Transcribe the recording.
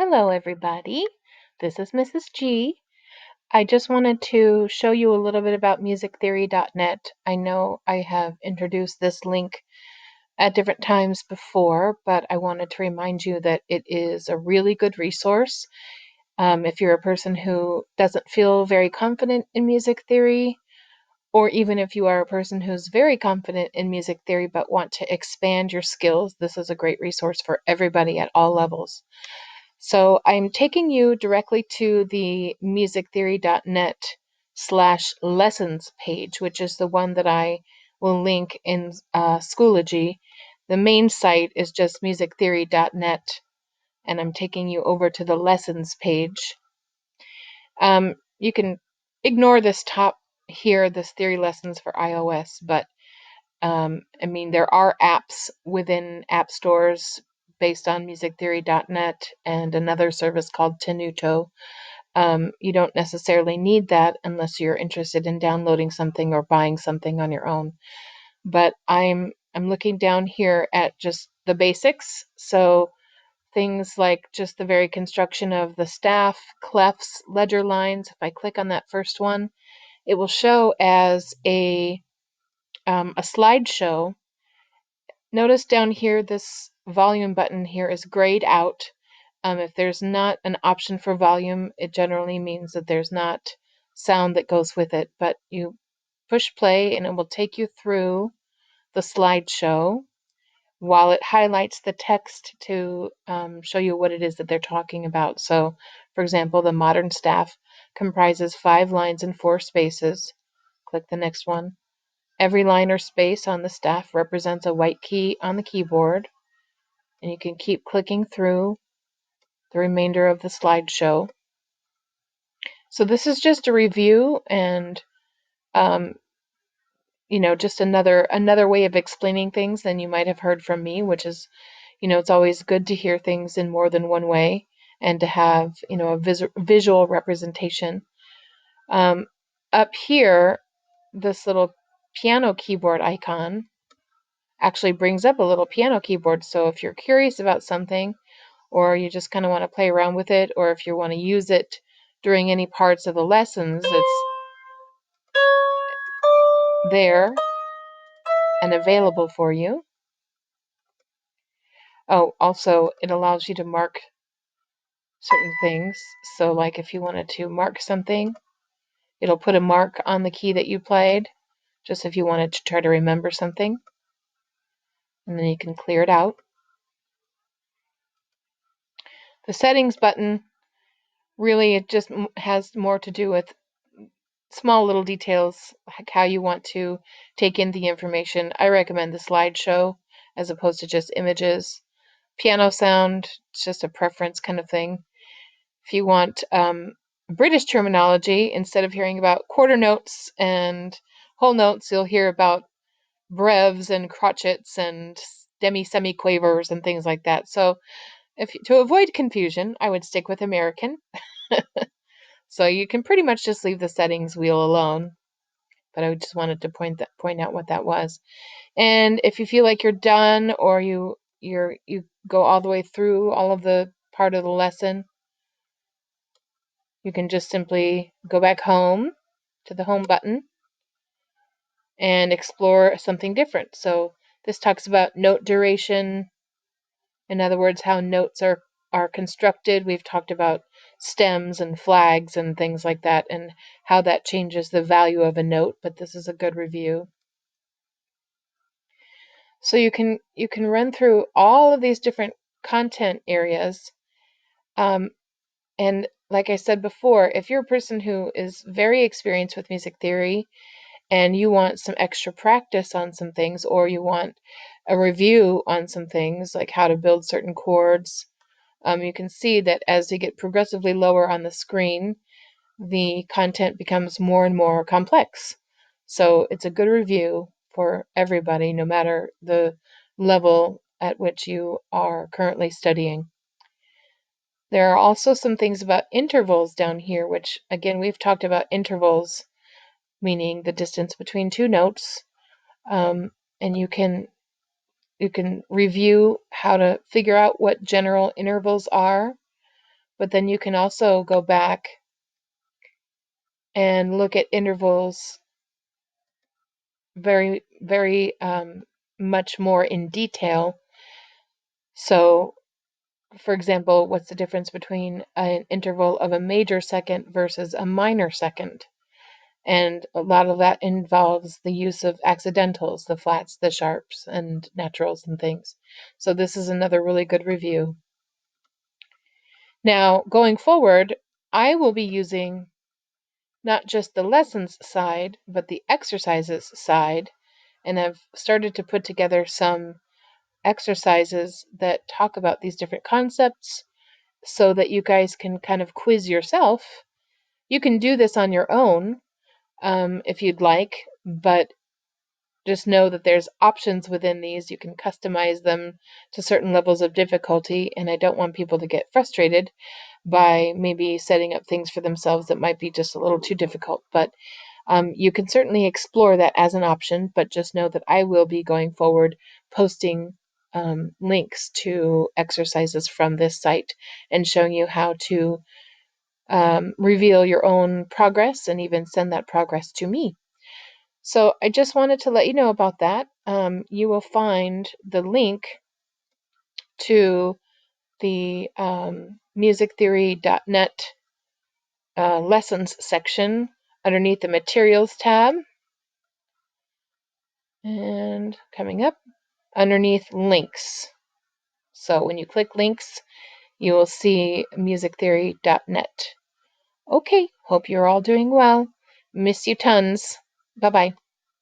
Hello, everybody. This is Mrs. G. I just wanted to show you a little bit about MusicTheory.net. I know I have introduced this link at different times before, but I wanted to remind you that it is a really good resource. If you're a person who doesn't feel very confident in music theory, or even if you are a person who's very confident in music theory but want to expand your skills, this is a great resource for everybody at all levels. So I'm taking you directly to the musictheory.net/lessons page, which is the one that I will link in Schoology. The main site is just musictheory.net, and I'm taking you over to the lessons page. You can ignore this top here, this theory lessons for iOS, but there are apps within app stores based on musictheory.net and another service called Tenuto. You don't necessarily need that unless you're interested in downloading something or buying something on your own. But I'm looking down here at just the basics. So things like just the very construction of the staff, clefs, ledger lines. If I click on that first one, it will show as a slideshow. Notice down here, this volume button here is grayed out. If there's not an option for volume, it generally means that there's not sound that goes with it, but you push play and it will take you through the slideshow while it highlights the text to show you what it is that they're talking about. So, for example, the modern staff comprises 5 lines and 4 spaces. Click the next one. Every line or space on the staff represents a white key on the keyboard, and you can keep clicking through the remainder of the slideshow. So this is just a review and just another way of explaining things than you might have heard from me, which is, it's always good to hear things in more than one way and to have, a visual representation. Up here, this little piano keyboard icon actually brings up a little piano keyboard. So if you're curious about something, or you just kind of want to play around with it, or if you want to use it during any parts of the lessons, it's there and available for you. Oh, also, it allows you to mark certain things. So, like if you wanted to mark something, it'll put a mark on the key that you played, just if you wanted to try to remember something. And then you can clear it out. The settings button, really, it just has more to do with small little details, like how you want to take in the information. I recommend the slideshow as opposed to just images. Piano sound, it's just a preference kind of thing. If you want British terminology, instead of hearing about quarter notes and whole notes, you'll hear about brevs and crotchets and semi-quavers and things like that. So to avoid confusion, I would stick with American. So you can pretty much just leave the settings wheel alone. But I just wanted to point out what that was. And if you feel like you're done, or you go all the way through all of the part of the lesson, you can just simply go back home to the home button and explore something different. So this talks about note duration. In other words, how notes are constructed. We've talked about stems and flags and things like that, and how that changes the value of a note, but this is a good review. So you can run through all of these different content areas. And like I said before, if you're a person who is very experienced with music theory and you want some extra practice on some things, or you want a review on some things like how to build certain chords, you can see that as they get progressively lower on the screen, the content becomes more and more complex. So it's a good review for everybody, no matter the level at which you are currently studying. There are also some things about intervals down here, which, again, we've talked about intervals, meaning the distance between 2 notes. And you can review how to figure out what general intervals are. but then you can also go back and look at intervals very, very much more in detail. So, for example, what's the difference between an interval of a major second versus a minor second? And a lot of that involves the use of accidentals, the flats, the sharps, and naturals and things. So this is another really good review. Now, going forward, I will be using not just the lessons side, but the exercises side, and I've started to put together some exercises that talk about these different concepts so that you guys can kind of quiz yourself. You can do this on your own if you'd like, but just know that there's options within these. You can customize them to certain levels of difficulty, and I don't want people to get frustrated by maybe setting up things for themselves that might be just a little too difficult. But you can certainly explore that as an option, but just know that I will be going forward posting links to exercises from this site and showing you how to reveal your own progress and even send that progress to me. So I just wanted to let you know about that. You will find the link to the MusicTheory.net lessons section underneath the materials tab. And coming up underneath links. So when you click links, you will see musictheory.net. Okay, hope you're all doing well. Miss you tons. Bye-bye.